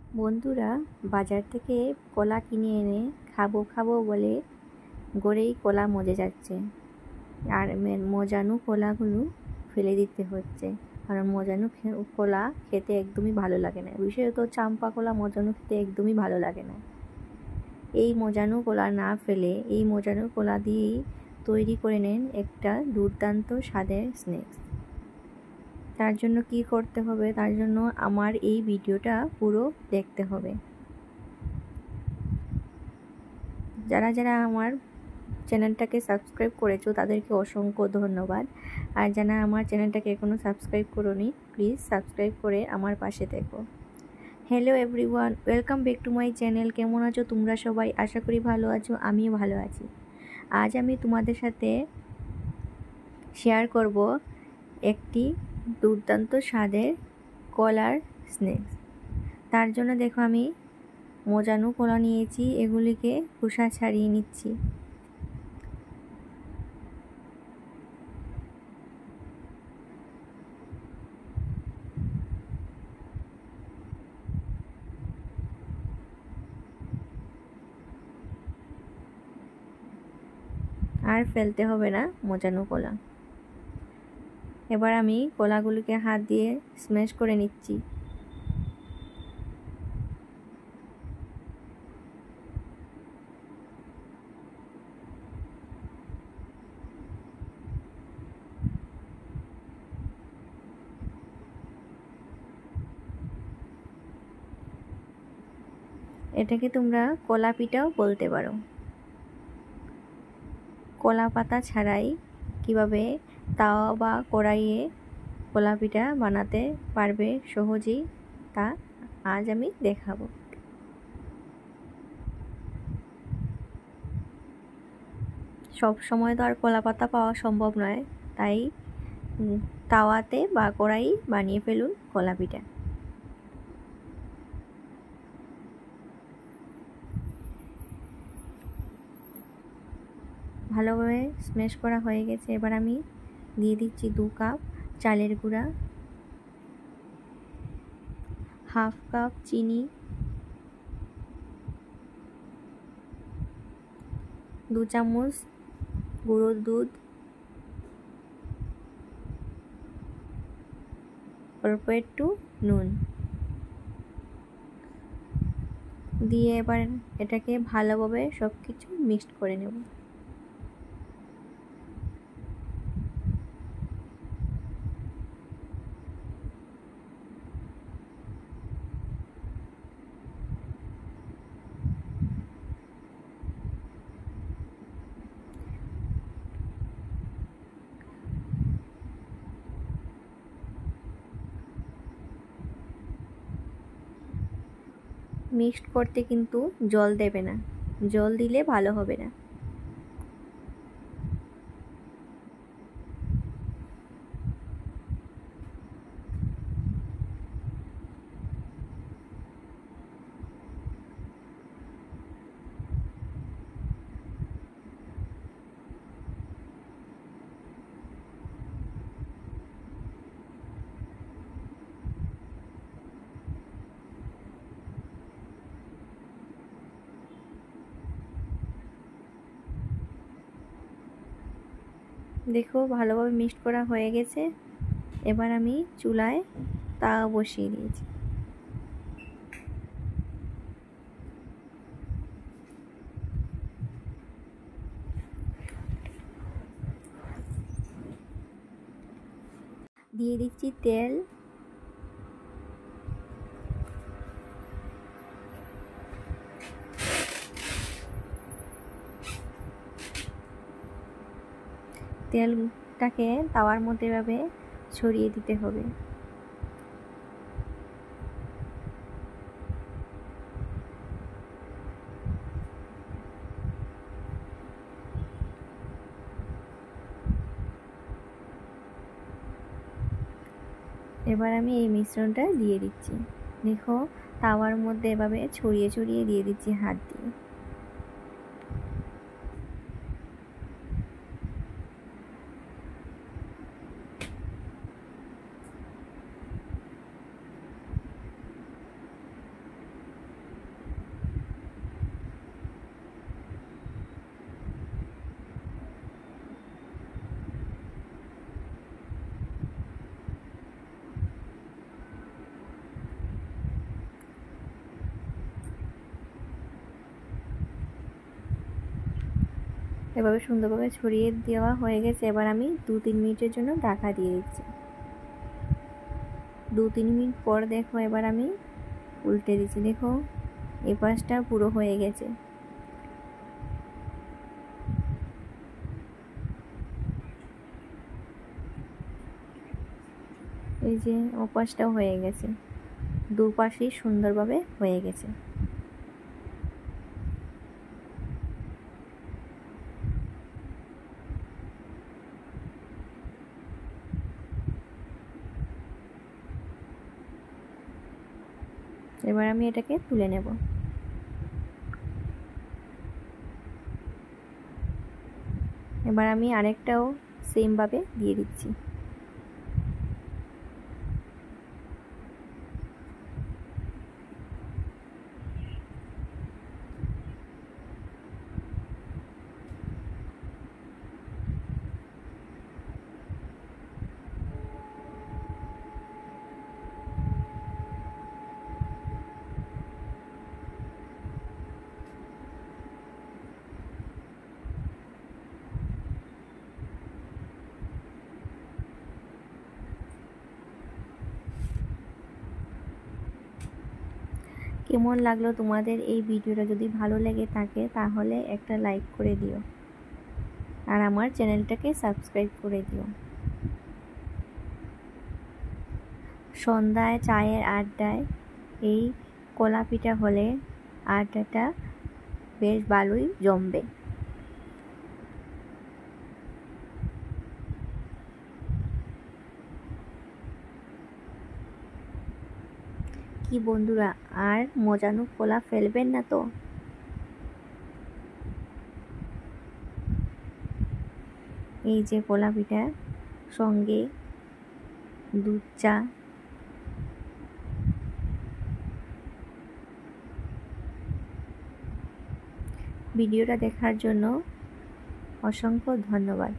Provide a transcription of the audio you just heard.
বন্ধুরা, বাজার থেকে কলা কিনে এনে খাবো বলে গড়েই কলা মজে যাচ্ছে। আর মজানো কলাগুলো ফেলে দিতে হচ্ছে, কারণ মজানো কলা খেতে একদমই ভালো লাগে না। বিশেষত চাম্পা কলা মজানো খেতে একদমই ভালো লাগে না। এই মজানো কলা না ফেলে এই মজানো কলা দিয়েই তৈরি করে নেন একটা দুর্দান্ত স্বাদের স্ন্যাক্স। তার জন্য কি করতে হবে, তার জন্য আমার এই ভিডিওটা পুরো দেখতে হবে। যারা যারা আমার চ্যানেলটাকে সাবস্ক্রাইব করেছো তাদেরকে অসংখ্য ধন্যবাদ। আর যারা আমার চ্যানেলটাকে এখনও সাবস্ক্রাইব করোনি, প্লিজ সাবস্ক্রাইব করে আমার পাশে থেকো। Hello everyone, welcome back to my channel. কেমন আছো তোমরা সবাই? আশা করি ভালো আছো, আমিও ভালো আছি। আজ আমি তোমাদের সাথে শেয়ার করব একটি দুর্দান্ত স্বাদের কলার স্ন্যাক্স। তার জন্য দেখো আমি মজানো কলা নিয়েছি, এগুলিকে খোসা ছাড়িয়ে নিচ্ছি। আর ফেলতে হবে না মজানো কলা। এবার আমি কলাগুলিকে হাত দিয়ে স্ম্যাশ করে নিচ্ছি। এটাকে তোমরা কলা পিঠাও বলতে পারো। কলা পাতা ছাড়াই কিভাবে তাওয়া বা কড়াইয়ে কলা পিঠা বানাতে পারবে সহজেই, তা আজ আমি দেখাবো। সব সময় তো আর কলা পাতা পাওয়া সম্ভব নয়, তাই তাওয়াতে বা কড়াই বানিয়ে ফেলুন কলা পিঠা। ভালোভাবে স্ম্যাশ করা হয়ে গেছে। এবার আমি দিয়ে দিচ্ছি 2 কাপ চালের গুঁড়া, হাফ কাপ চিনি, 2 চামচ গুঁড়ো দুধ, অল্প একটু নুন দিয়ে এবার এটাকে ভালোভাবে সব কিছু মিক্সড করে নেব। মিক্সড করতে কিন্তু জল দেবে না, জল দিলে ভালো হবে না। দেখো ভালোভাবে মিক্সড করা হয়ে গেছে। এবার আমি চুলায় তাওয়া বসিয়ে দিয়েছি। দিয়ে দিচ্ছি তেল, তেলটাকে তাওয়ার মধ্যে এভাবে ছড়িয়ে দিতে হবে। এবার আমি এই মিশ্রণটা দিয়ে দিচ্ছি। দেখো তাওয়ার মধ্যে এভাবে ছড়িয়ে ছড়িয়ে দিয়ে দিচ্ছি হাত দিয়ে। এভাবে সুন্দরভাবে ছড়িয়ে দেওয়া হয়ে গেছে। এবার আমি 2-3 মিনিটের জন্য ঢাকা দিয়ে দিচ্ছি। 2-3 মিনিট পর দেখো এবার আমি উল্টে দিচ্ছি। দেখো এই পাশটা পুরো হয়ে গেছে। এই যে ওপাশটাও হয়ে গেছে, দুপাশেই সুন্দরভাবে হয়ে গেছে। এবার আমি এটাকে তুলে নেব। এবার আমি আরেকটাও সেম ভাবে দিয়ে দিচ্ছি। কেমন লাগলো তোমাদের এই ভিডিওটা? যদি ভালো লেগে থাকে তাহলে একটা লাইক করে দিও আর আমার চ্যানেলটাকে সাবস্ক্রাইব করে দিও। সন্ধ্যায় চায়ের আড্ডায় এই কলা পিঠা হলে আড্ডাটা বেশ ভালোই জমবে। কি বন্ধুরা, আর মজানো কলা ফেলবেন না তো? এই যে কলা পিঠা, সঙ্গে দুধ চা। ভিডিওটা দেখার জন্য অসংখ্য ধন্যবাদ।